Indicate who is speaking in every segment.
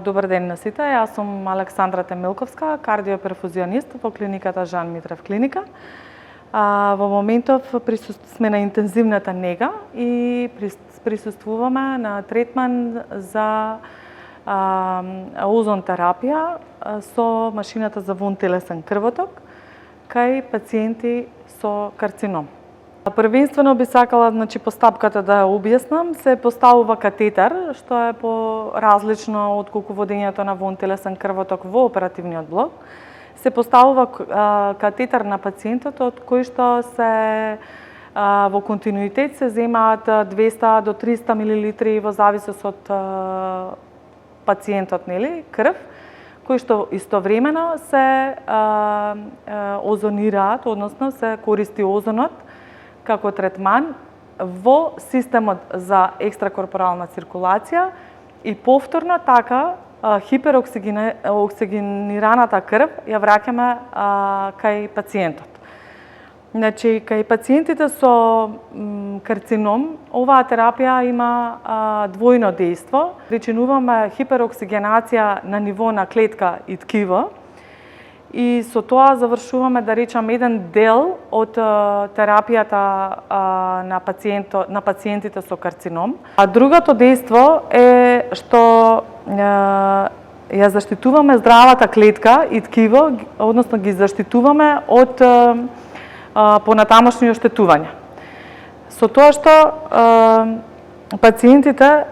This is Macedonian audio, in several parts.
Speaker 1: Добар ден на сите, јас сум Александра Темелковска, кардиоперфузионист во клиниката Жан Митрев клиника. Во моментов сме на интензивната нега и присуствуваме на третман за озон терапија со машината за вонтелесен крвоток кај пациенти со карцином. Првенствено би сакала, постапката да ја објаснам, се поставува катетер, што е по-различно од колку водењето на вонтелесен крвоток во оперативниот блок. Се поставува катетер на пациентот од кој што се во континуитет се земаат 200 до 300 мл во зависност од пациентот, крв, кои што истовремено се озонираат, односно се користи озонот како третман во системот за екстракорпорална циркулација и повторно така хипероксигенираната крв ја враќаме кај пациентот. Кај пациентите со карцином, оваа терапија има двојно дејство. Причинуваме хипероксигенација на ниво на клетка и ткиво, и со тоа завршуваме, да речам, еден дел од терапијата на пациентите со карцином. А другото дејство е што ја заштитуваме здравата клетка и ткиво, односно ги заштитуваме од понатамошни оштетувања. Со тоа што пациентите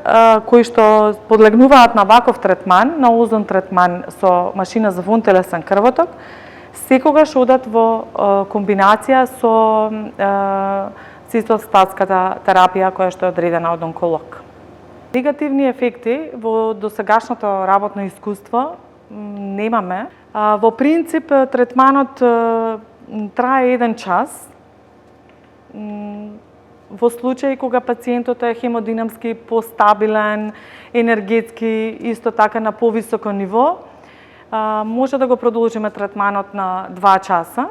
Speaker 1: кои што подлегнуваат на ваков третман, на озон третман со машина за вонтелесен крвоток, секогаш одат во комбинација со цитостатската терапија која што е одредена од онколог. Негативни ефекти во досегашното работно искуство немаме. Во принцип третманот трае 1 час. Во случај кога пациентот е хемодинамски постабилен, енергетски, исто така на повисоко ниво, може да го продолжиме третманот на 2 часа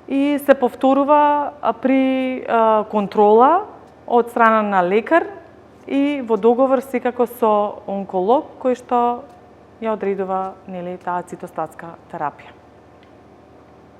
Speaker 1: и се повторува при контрола од страна на лекар и во договор секако со онколог кој што ја одредува таа цитостатска терапија.